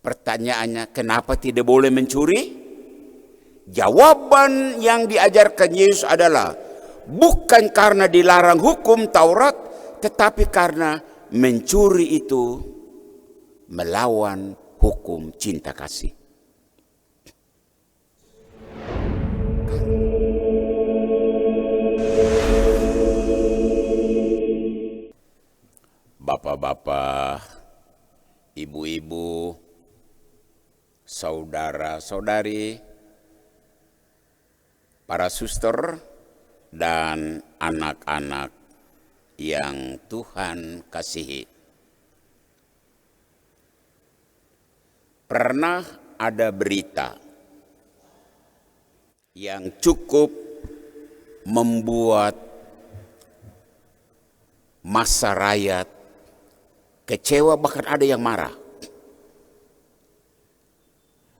Pertanyaannya, kenapa tidak boleh mencuri? Jawaban yang diajarkan Yesus adalah bukan karena dilarang hukum Taurat, tetapi karena mencuri itu melawan hukum cinta kasih. Bapak-bapak, ibu-ibu, saudara-saudari, para suster dan anak-anak yang Tuhan kasihi. Pernah ada berita yang cukup membuat massa rakyat kecewa, bahkan ada yang marah.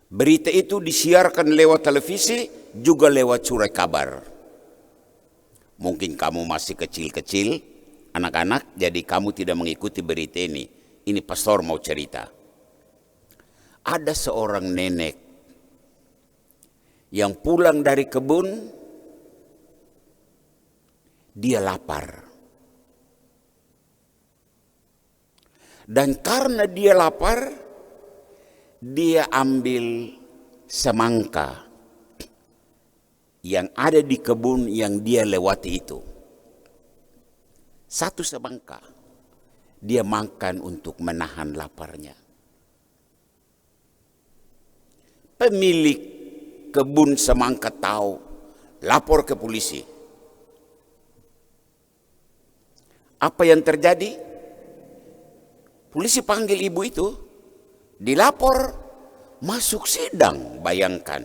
Berita itu disiarkan lewat televisi, juga lewat surat kabar. Mungkin kamu masih kecil-kecil, anak-anak, jadi kamu tidak mengikuti berita ini. Ini pastor mau cerita. Ada seorang nenek yang pulang dari kebun, dia lapar. Dan karena dia lapar, dia ambil semangka yang ada di kebun yang dia lewati itu. Satu semangka dia makan untuk menahan laparnya. Pemilik kebun semangka tahu, lapor ke polisi. Apa yang terjadi? Polisi panggil ibu itu, dilapor, masuk sidang, bayangkan.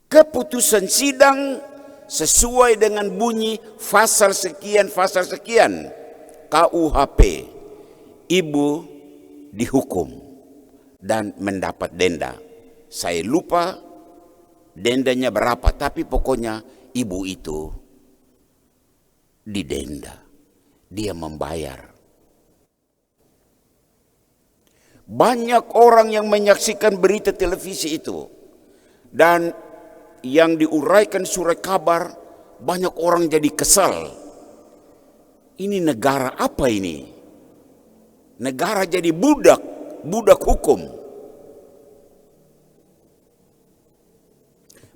Keputusan sidang sesuai dengan bunyi pasal sekian KUHP. Ibu dihukum dan mendapat denda. Saya lupa dendanya berapa, tapi pokoknya ibu itu didenda. Dia membayar. Banyak orang yang menyaksikan berita televisi itu. Dan yang diuraikan surat kabar, banyak orang jadi kesal. Ini negara apa ini? Negara jadi budak hukum.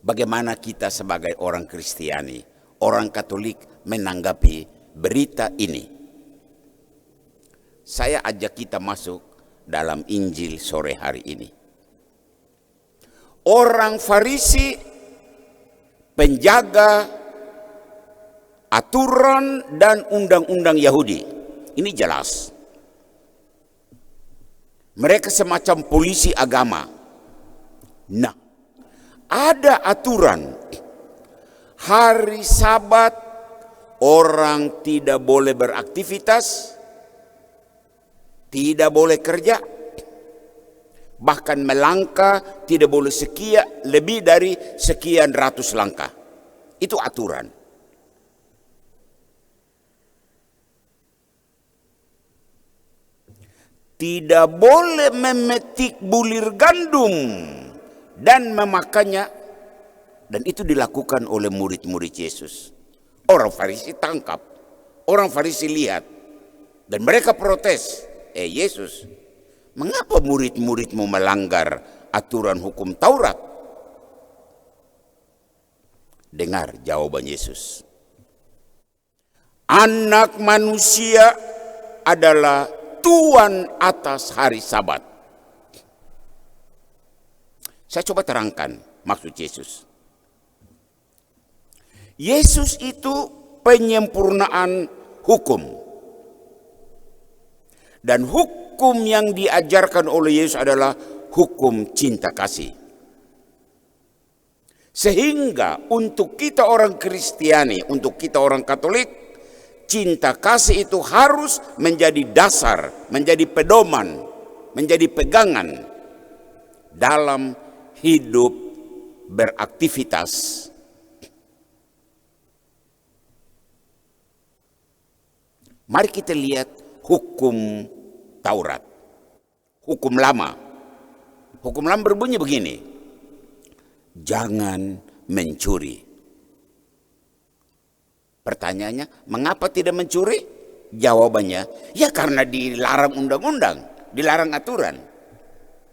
Bagaimana kita sebagai orang Kristiani, orang Katolik menanggapi berita ini? Saya ajak kita masuk dalam Injil sore hari ini. Orang Farisi penjaga aturan dan undang-undang Yahudi. Ini jelas. Mereka semacam polisi agama. Nah, ada aturan. Hari Sabat orang tidak boleh beraktivitas, tidak boleh kerja, bahkan melangkah tidak boleh lebih dari sekian ratus langkah. Itu aturan. Tidak boleh memetik bulir gandum dan memakannya. Dan itu dilakukan oleh murid-murid Yesus. Orang Farisi tangkap, orang Farisi lihat, dan mereka protes. Yesus, mengapa murid-muridmu melanggar aturan hukum Taurat? Dengar jawaban Yesus. Anak manusia adalah Tuan atas hari Sabat. Saya coba terangkan maksud Yesus. Yesus itu penyempurnaan hukum. Dan hukum yang diajarkan oleh Yesus adalah hukum cinta kasih. Sehingga untuk kita orang Kristiani, untuk kita orang Katolik, cinta kasih itu harus menjadi dasar, menjadi pedoman, menjadi pegangan dalam hidup beraktivitas. Mari kita lihat hukum Taurat, hukum lama. Hukum lama berbunyi begini, jangan mencuri. Pertanyaannya, mengapa tidak mencuri? Jawabannya, ya karena dilarang undang-undang, dilarang aturan.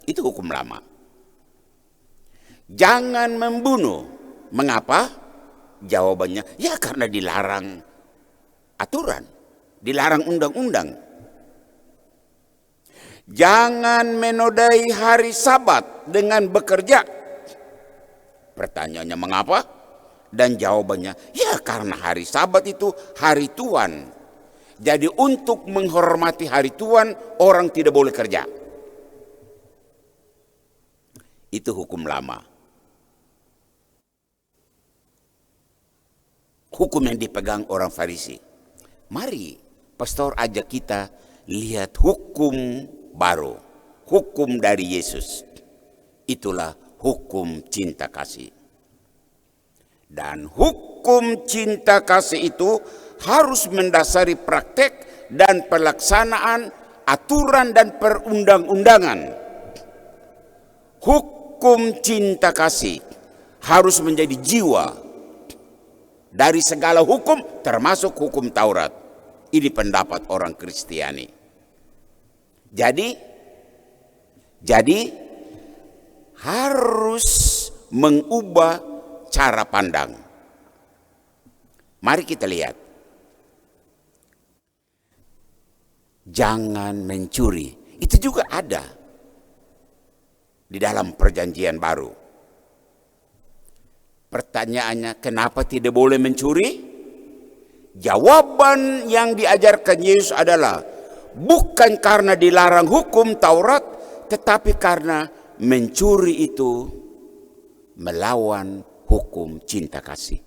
Itu hukum lama. Jangan membunuh. Mengapa? Jawabannya, ya karena dilarang aturan, dilarang undang-undang. Jangan menodai hari Sabat dengan bekerja. Pertanyaannya, mengapa? Dan jawabannya, ya karena hari Sabat itu hari Tuhan. Jadi untuk menghormati hari Tuhan, orang tidak boleh kerja. Itu hukum lama. Hukum yang dipegang orang Farisi. Mari pastor ajak kita lihat hukum baru. Hukum dari Yesus. Itulah hukum cinta kasih. Dan hukum cinta kasih itu harus mendasari praktek dan pelaksanaan aturan dan perundang-undangan. Hukum cinta kasih harus menjadi jiwa dari segala hukum, termasuk hukum Taurat. Ini pendapat orang Kristiani. Jadi harus mengubah cara pandang. Mari kita lihat. Jangan mencuri. Itu juga ada di dalam perjanjian baru. Pertanyaannya, kenapa tidak boleh mencuri? Jawaban yang diajarkan Yesus adalah bukan karena dilarang hukum Taurat, tetapi karena mencuri itu melawan hukum cinta kasih.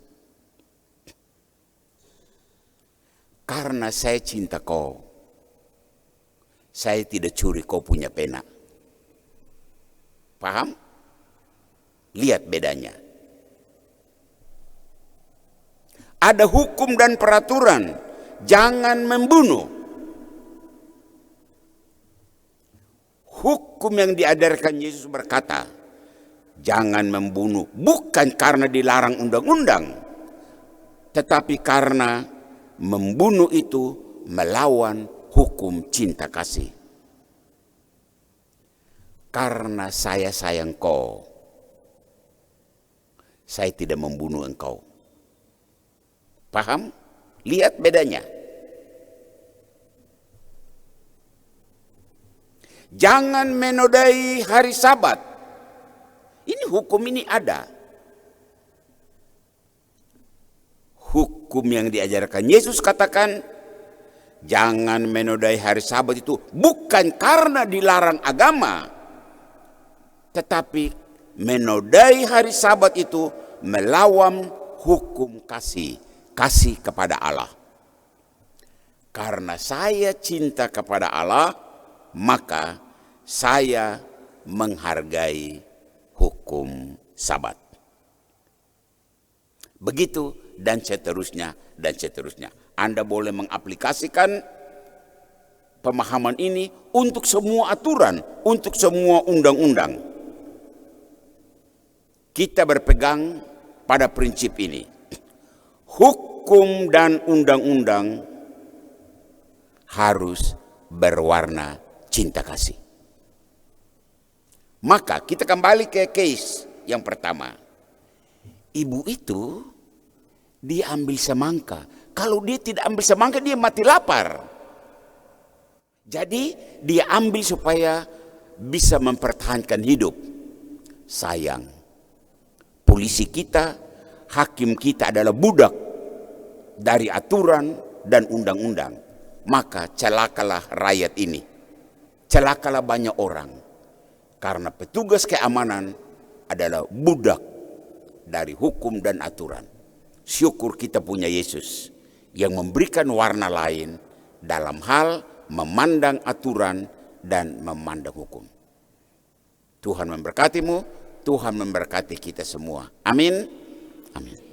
Karena saya cinta kau, saya tidak curi kau punya pena. Paham? Lihat bedanya. Ada hukum dan peraturan, jangan membunuh. Hukum yang diajarkan Yesus berkata, jangan membunuh, bukan karena dilarang undang-undang, tetapi karena membunuh itu melawan hukum cinta kasih. Karena saya sayang kau, saya tidak membunuh engkau. Paham? Lihat bedanya. Jangan menodai hari Sabat. Ini hukum ini ada. Hukum yang diajarkan Yesus katakan, jangan menodai hari Sabat itu bukan karena dilarang agama, tetapi menodai hari Sabat itu melawan hukum kasih kepada Allah. Karena saya cinta kepada Allah, maka saya menghargai hukum Sabat. Begitu dan seterusnya dan seterusnya. Anda boleh mengaplikasikan pemahaman ini untuk semua aturan, untuk semua undang-undang. Kita berpegang pada prinsip ini. Hukum dan undang-undang harus berwarna cinta kasih. Maka kita kembali ke case yang pertama. Ibu itu dia ambil semangka. Kalau dia tidak ambil semangka, dia mati lapar. Jadi dia ambil supaya bisa mempertahankan hidup. Sayang, polisi kita, hakim kita adalah budak dari aturan dan undang-undang. Maka celakalah rakyat ini. Celakalah banyak orang. Karena petugas keamanan adalah budak dari hukum dan aturan. Syukur kita punya Yesus yang memberikan warna lain dalam hal memandang aturan dan memandang hukum. Tuhan memberkatimu, Tuhan memberkati kita semua. Amin. Amin.